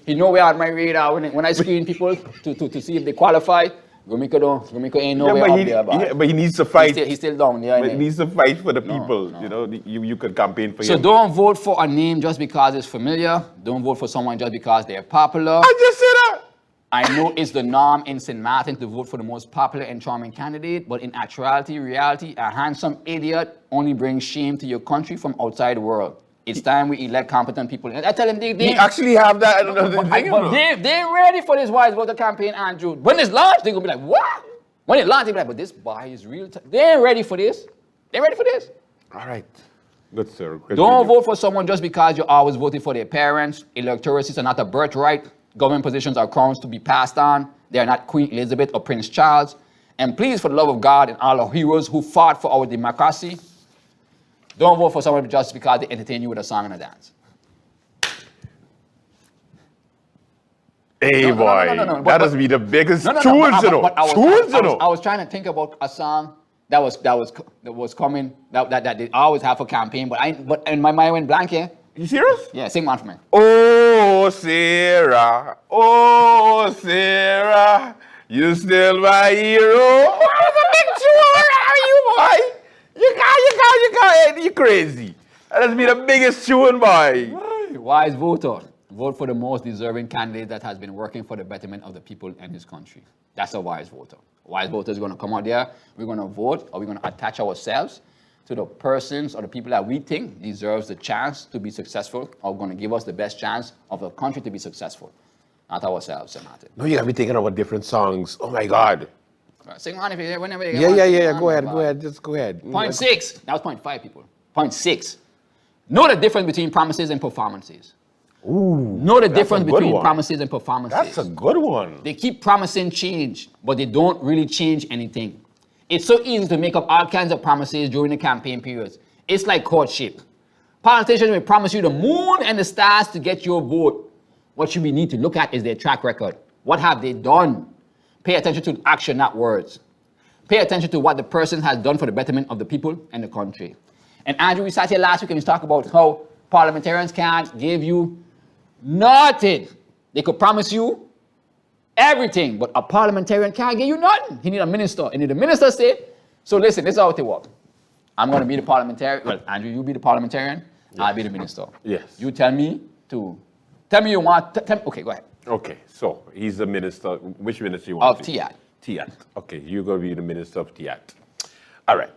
He nowhere on my radar when I screen people to see if they qualify. Romiko ain't nowhere up there. Yeah, but he needs to fight. He's still down there. But he needs to fight for the people. No. You could campaign for him. So don't vote for a name just because it's familiar. Don't vote for someone just because they're popular. I just said that. I know it's the norm in St. Martin to vote for the most popular and charming candidate, but in reality, a handsome idiot only brings shame to your country from outside the world. It's time we elect competent people. I tell them they actually have that. But they're ready for this wise voter campaign, Andrew. When it's launched, they're going to be like, what? When it launched, they'll be like, but this boy is real. They're ready for this. They're ready for this. All right. Good, sir. Don't vote for someone just because you're always voting for their parents. Electoral seats are not a birthright. Government positions are crowns to be passed on. They are not Queen Elizabeth or Prince Charles. And please, for the love of God and all our heroes who fought for our democracy, don't vote for someone just because they entertain you with a song and a dance. Hey, boy, that has been the biggest tunes, you know. I was trying to think about a song that was coming that they always have for campaign, but in my mind went blank here. You serious? Yeah, sing one for me. Oh, Sarah, you still my hero. What a big tune are you, boy? You crazy. That has been the biggest tune, boy. Wise voter. Vote for the most deserving candidate that has been working for the betterment of the people in this country. That's a wise voter. A wise voter is going to come out there. We're going to vote, or we're going to attach ourselves to the persons or the people that we think deserves the chance to be successful, or going to give us the best chance of the country to be successful. Not ourselves, Martin. No, you got me thinking about different songs. Oh, my God. Sing on if you whenever you Yeah. Go ahead. Just go ahead. Point 6. That was point 5, people. Point 6. Know the difference between promises and performances. Ooh, know the difference between promises and performances. That's a good one. They keep promising change, but they don't really change anything. It's so easy to make up all kinds of promises during the campaign periods. It's like courtship. Politicians will promise you the moon and the stars to get your vote. What you need to look at is their track record. What have they done? Pay attention to action, not words. Pay attention to what the person has done for the betterment of the people and the country. And Andrew, we sat here last week and we talked about how parliamentarians can't give you nothing. They could promise you everything, but a parliamentarian can't give you nothing. He need a minister. And if the minister say, so listen, this is how it works. I'm going to be the parliamentarian. Well, Andrew, you be the parliamentarian. Yes. I'll be the minister. Yes. You tell me you want, okay, go ahead. Okay, so he's the minister. Which minister you want? Of TIAT. TIAT. Okay, you're going to be the minister of TIAT. All right.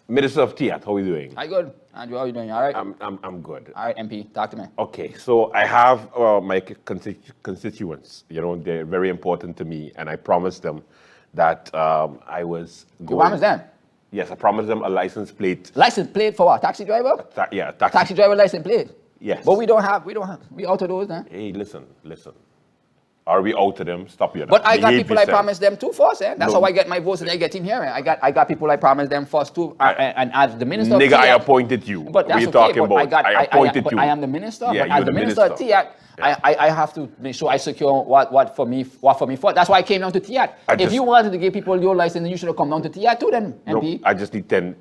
Minister of TIAT, how are you doing? Hi, good. Andrew, how are you doing? All right? I'm good. All right, MP, talk to me. Okay, so I have my constituents. You know, they're very important to me, and I promised them that I was going... You promised them? Yes, I promised them a license plate. License plate for what? Taxi driver? Yeah, taxi driver license plate? Yes. But we out of those now. Hey, listen. Are we out to them? Stop your. But I got people I promised them too first, eh? That's how I get my votes and I get in here. Eh? I got people I promised them first too. And as the minister Nigga, of TIAT, I appointed you. But that's what are you talking about? I appointed you. I am the minister. Yeah, but as the minister of TIAT, I have to make sure I secure what for me for. That's why I came down to TIAT. If you wanted to give people your license, you should have come down to TIAT too then, MP. No, I just need 10.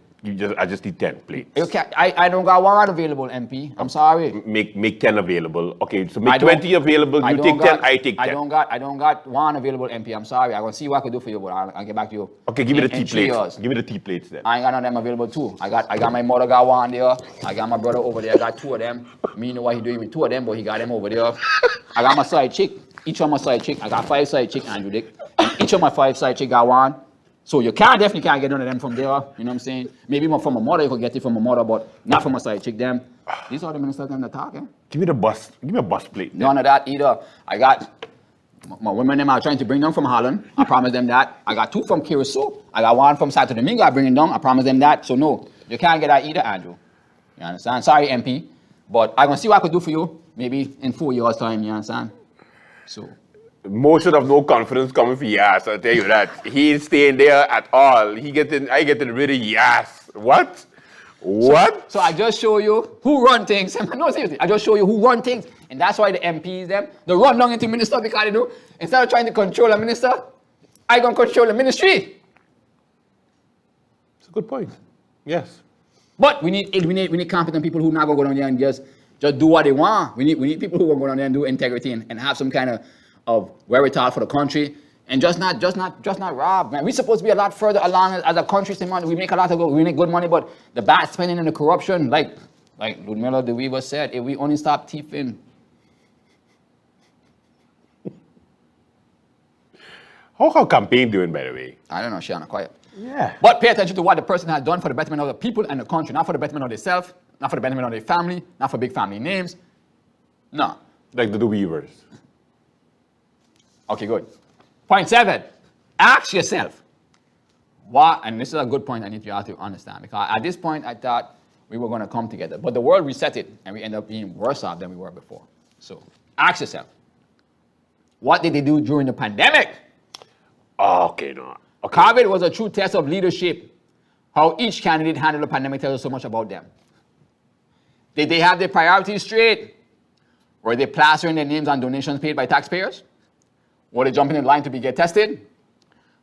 I just need 10 plates. Okay, I don't got one available, MP. I'm sorry. Make 10 available. Okay, so make 20 available. You take 10, I take 10. I don't got one available, MP. I'm sorry. I'm gonna see what I can do for you, but I'll get back to you. Okay, give me the T plates. Give me the T plates then. I ain't got none of them available too. I got my mother got one there. I got my brother over there. I got two of them. Me know what he doing with two of them, but he got them over there. I got my side chick. Each of my side chick. I got 5 side chick, Andrew Dick. And each of my 5 side chick got one. So you definitely can't get none of them from there, you know what I'm saying? Maybe from a mother, you could get it from a mother, but not from a side chick them. These are the ministers them that talk, eh? Give me a bus plate. None of that either. I got, my women them are trying to bring them from Holland. I promised them that. I got 2 from Curacao. I got 1 from Santo Domingo. I bring it down. I promised them that. So no, you can't get that either, Andrew. You understand? Sorry, MP. But I'm going to see what I could do for you, maybe in 4 years' time, you understand? So... Mo should have no confidence coming for Yas, I'll tell you that. He ain't staying there at all. I getting rid of Yas. What? So I just show you who run things. No, seriously, I just show you who run things. And that's why the MPs, they run down into minister because they know, instead of trying to control a minister, I gonna control the ministry. It's a good point. Yes. But we need competent people who not gonna go down there and just do what they want. We need people who will go down there and do integrity and have some kind of wherewithal for the country, and just not rob, man. We're supposed to be a lot further along as a country. We make we make good money, but the bad spending and the corruption, like Ludmilla the Weaver said, if we only stop thieving. How campaign doing, by the way? I don't know, she on quiet. Yeah. But pay attention to what the person has done for the betterment of the people and the country, not for the betterment of themselves, not for the betterment of their family, not for big family names. No. Like the Weavers. Okay, good. Point 7, ask yourself, what, and this is a good point I need you all to understand, because at this point I thought we were going to come together, but the world reset it, and we end up being worse off than we were before. So Ask yourself, what did they do during the pandemic? Okay, no. Okay. COVID was a true test of leadership. How each candidate handled the pandemic tells us so much about them. Did they have their priorities straight? Were they plastering their names on donations paid by taxpayers? Were they jumping in line to get tested?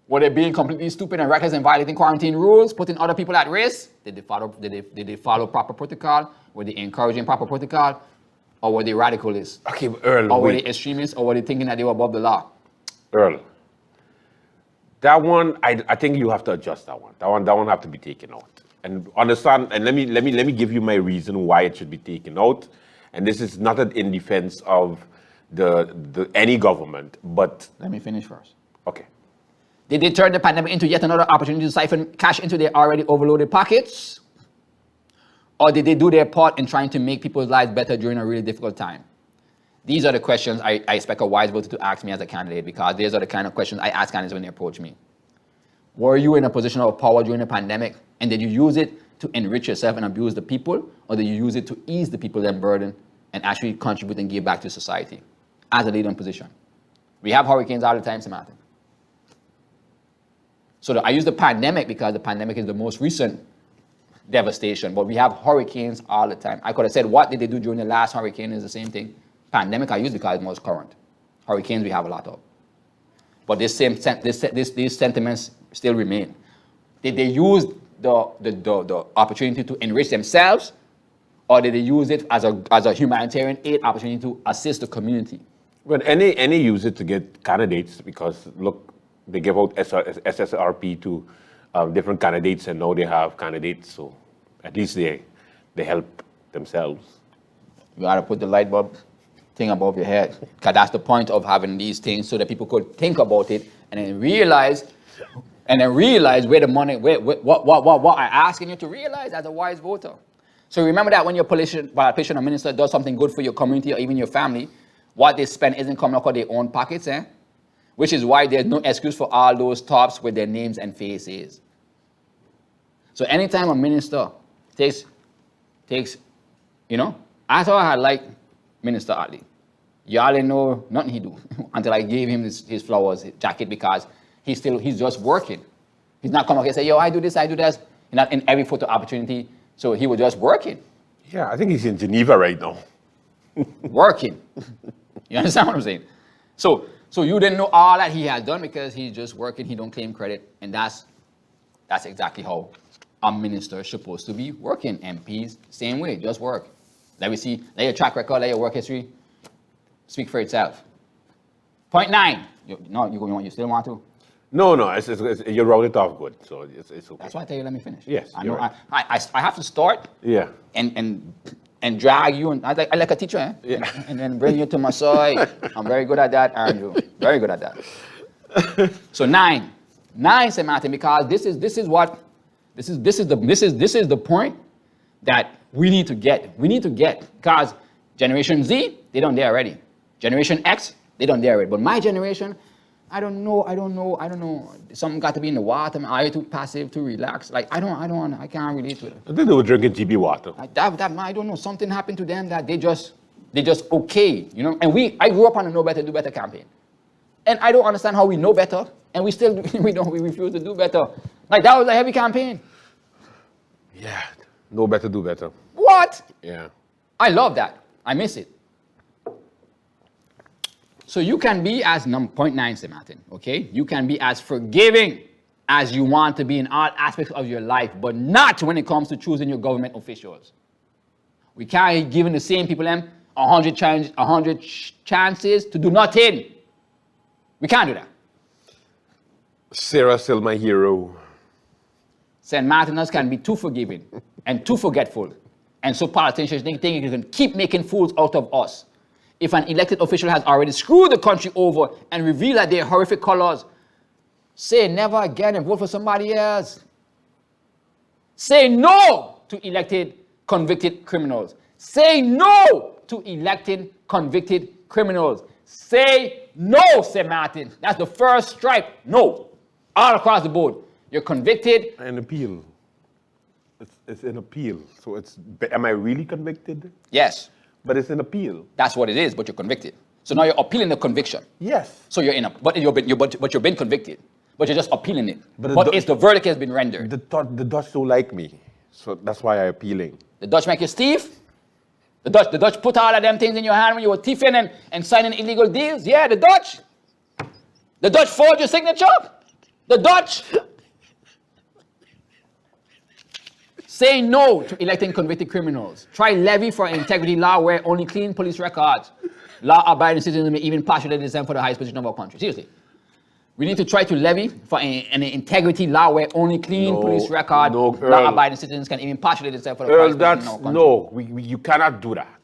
Were they being completely stupid and reckless and violating quarantine rules, putting other people at risk? Did they follow proper protocol? Were they encouraging proper protocol? Or were they radicalists? Okay, Earl. Or were they extremists? Or were they thinking that they were above the law? Earl. That one, I think you have to adjust that one. That one have to be taken out. And understand, and let me give you my reason why it should be taken out. And this is not in defense of the any government, but Let me finish first. okay. Did they turn the pandemic into yet another opportunity to siphon cash into their already overloaded pockets? Or did they do their part in trying to make people's lives better during a really difficult time? These are the questions I expect a wise voter to ask me as a candidate, because these are the kind of questions I ask candidates when they approach me. Were you in a position of power during the pandemic, and did you use it to enrich yourself and abuse the people, or did you use it to ease the people that burden and actually contribute and give back to society as a leader in position? We have hurricanes all the time, Samantha. So I use the pandemic because the pandemic is the most recent devastation, but we have hurricanes all the time. I could have said, what did they do during the last hurricane is the same thing. Pandemic I use because it's most current. Hurricanes we have a lot of. But these sentiments still remain. Did they use the opportunity to enrich themselves, or did they use it as a humanitarian aid opportunity to assist the community? Well, any use it to get candidates, because look, they give out SSRP to different candidates, and now they have candidates, so at least they help themselves. You gotta put the light bulb thing above your head, because that's the point of having these things, so that people could think about it and then realize where the money, what I'm asking you to realize as a wise voter. So remember that when your politician or minister does something good for your community or even your family, what they spend isn't coming out of their own pockets, which is why there's no excuse for all those tops with their names and faces. So anytime a minister takes, I thought I like Minister Atley. Y'all didn't know nothing he do until I gave him his flowers, his jacket, because he's just working. He's not coming up and say, yo, I do this, I do that. He's not in every photo opportunity. So he was just working. Yeah, I think he's in Geneva right now. Working. You understand what I'm saying? So you didn't know all that he has done because he's just working, he don't claim credit. And that's exactly how a minister is supposed to be working. MPs, same way, just work. Let me see, let your track record, let your work history speak for itself. Point 9. You still want to? No, you wrote it off good, so it's okay. That's why I tell you, let me finish. Yes, I you're know. right. I have to start. Yeah. And drag you, and I like a teacher, Yeah. and then bring you to my side. I'm very good at that, Andrew. Very good at that. So 9, St. Martin, because this is the point that we need to get. We need to get, because Generation Z, they don't dare already. Generation X, they don't dare it. But my generation, I don't know. Something got to be in the water. Are you too passive, too relaxed? Like, I can't relate to it. I think they were drinking GB water. I don't know. Something happened to them that they just okay, And I grew up on the Know Better, Do Better campaign. And I don't understand how we know better, and we refuse to do better. Like, that was a heavy campaign. Yeah, know better, do better. What? Yeah. I love that. I miss it. So you can be as point 9, St. Martin, okay? You can be as forgiving as you want to be in all aspects of your life, but not when it comes to choosing your government officials. We can't give the same people 100 chances to do nothing. We can't do that. Sarah's still my hero. St. Martiners can be too forgiving and too forgetful. And so politicians think you can keep making fools out of us. If an elected official has already screwed the country over and revealed that they're horrific colors, say never again and vote for somebody else. Say no to elected convicted criminals. Say no to electing convicted criminals. Say no, St. Martin. That's the first stripe. No. All across the board. You're convicted. An appeal. It's an appeal. So am I really convicted? Yes. But it's an appeal. That's what it is, but you're convicted. So now you're appealing the conviction. Yes. So you're in a, but you've been convicted. But you're just appealing it. But But it's the verdict has been rendered. The Dutch don't like me, so that's why I'm appealing. The Dutch make you thief. The Dutch put all of them things in your hand when you were thieving and signing illegal deals. Yeah, the Dutch. The Dutch forged your signature. The Dutch. Say no to electing convicted criminals. Try levy for integrity law where only clean police records. Law-abiding citizens may even partially descend for the highest position of our country. Seriously. We need to try to levy for an integrity law where only clean police record, law-abiding citizens can even partially descend for the highest position of our country. No, you cannot do that.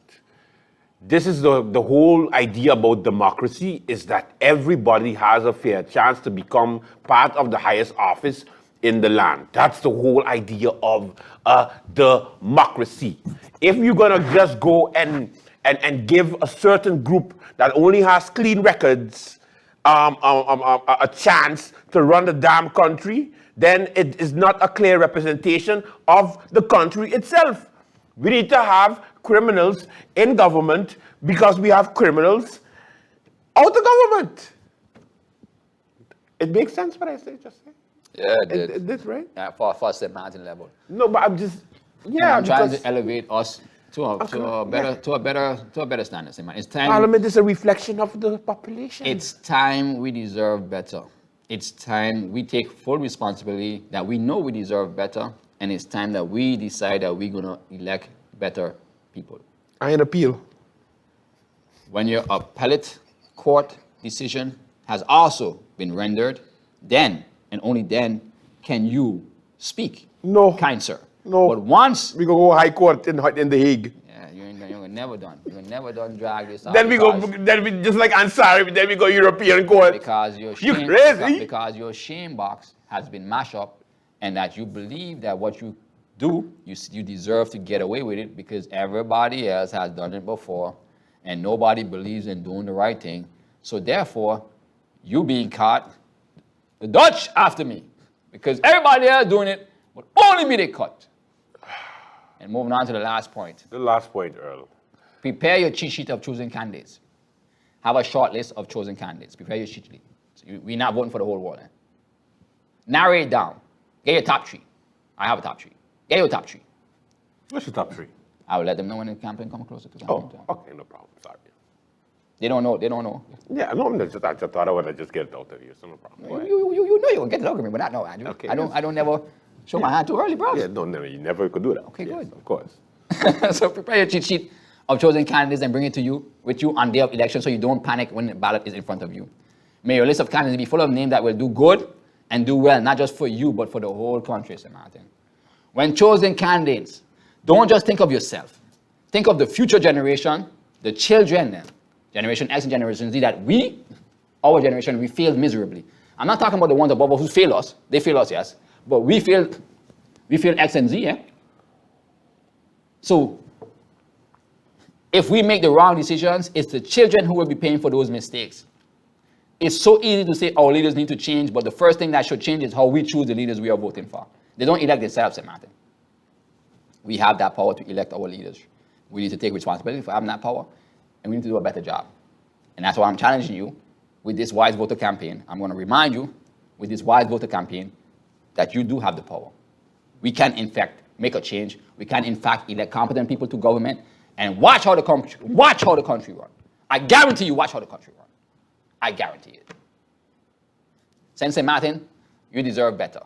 This is the whole idea about democracy is that everybody has a fair chance to become part of the highest office in the land. That's the whole idea of democracy. If you're gonna just go and give a certain group that only has clean records a chance to run the damn country, then it is not a clear representation of the country itself. We need to have criminals in government because we have criminals out of government. It makes sense what I say, just say. Yeah, it did. It did, right? Yeah, for St. Martin level. No, but I'm just, I'm trying to elevate us to a better standard. It's time. Parliament is a reflection of the population. It's time we deserve better. It's time we take full responsibility that we know we deserve better, and it's time that we decide that we're gonna elect better people. I an appeal. When your appellate court decision has also been rendered, then and only then can you speak. No. Kind sir. No. But once We go high court in the Hague. yeah, you're never done. You're never done drag this out. Then we just like Ansari, then we go European court. because your You shame, crazy? because your shame box has been mashed up, and that you believe that what you do, you deserve to get away with it because everybody else has done it before, and nobody believes in doing the right thing. So therefore, you being caught, the Dutch after me, because everybody else doing it, but only me they caught. And moving on to the last point. The last point, Earl. Prepare your cheat sheet of choosing candidates. Have a short list of chosen candidates. Prepare your cheat sheet. So we're not voting for the whole world. Narrow it down. Get your top three. I have a top three. Get your top three. What's your top three? I will let them know when the campaign comes closer to campaign time. Okay, no problem. Sorry. They don't know. They don't know. Yeah, no, I just thought I would just get it out of you, so no problem. Go ahead. You know you will get it out of me, but not now, Andrew. Okay, I don't never show my hand too early, bro. Yeah, no, you never could do that. Okay, Yes, good. Of course. So prepare your cheat sheet of chosen candidates and bring it to you with you on day of election so you don't panic when the ballot is in front of you. May your list of candidates be full of names that will do good and do well, not just for you, but for the whole country, St. Martin. When choosing candidates, don't just think of yourself. Think of the future generation, the children then, Generation X and Generation Z, that our generation, we failed miserably. I'm not talking about the ones above us who fail us. They fail us, yes. But we failed X and Z, eh? So, if we make the wrong decisions, it's the children who will be paying for those mistakes. It's so easy to say our leaders need to change, but the first thing that should change is how we choose the leaders we are voting for. They don't elect themselves, St. Martin. We have that power to elect our leaders. We need to take responsibility for having that power, and we need to do a better job. And that's why I'm challenging you with this Wise Voter campaign. I'm going to remind you with this Wise Voter campaign that you do have the power. We can, in fact, make a change. We can, in fact, elect competent people to government and watch how the country runs. I guarantee you, watch how the country runs. I guarantee it. St. Martin, you deserve better.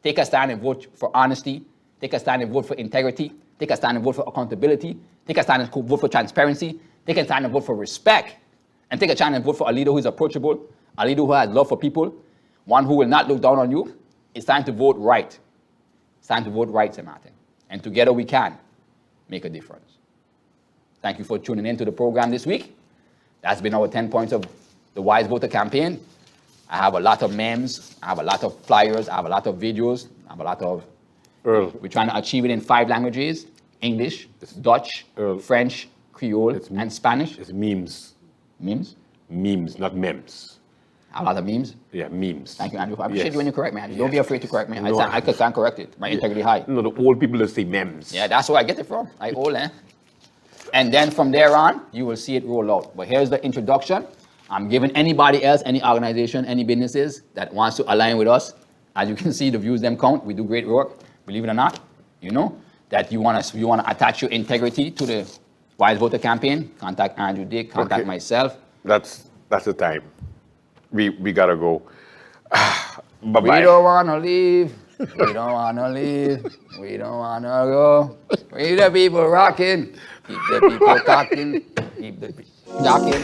Take a stand and vote for honesty. Take a stand and vote for integrity. Take a stand and vote for accountability. Take a stand and vote for transparency. Take a stand and vote for respect. And take a stand and vote for a leader who is approachable, a leader who has love for people, one who will not look down on you. It's time to vote right. It's time to vote right, St. Martin. And together we can make a difference. Thank you for tuning in to the program this week. That's been our 10 points of the Wise Voter campaign. I have a lot of memes. I have a lot of flyers. I have a lot of videos. I have a lot of... Earl. We're trying to achieve it in 5 languages: English, Dutch, Earl. French, Creole, and Spanish. It's memes. Memes? Memes, not memes. A lot of memes. Yeah, memes. Thank you, Andrew. I appreciate Yes. you when you correct me, Andrew. Don't be afraid to correct me. No, I can stand corrected. My integrity high. No, the old people just say memes. Yeah, that's where I get it from. I old, eh? And then from there on, you will see it roll out. But here's the introduction. I'm giving anybody else, any organization, any businesses that wants to align with us. As you can see, the views them count. We do great work. Believe it or not, you know that you want to attach your integrity to the Wise Voter campaign. Contact Andrew Dick. Contact myself. That's the time. We gotta go. Bye-bye. We don't wanna leave. We don't wanna leave. We don't wanna go. We the people rocking. Keep the people talking. Keep the people talking.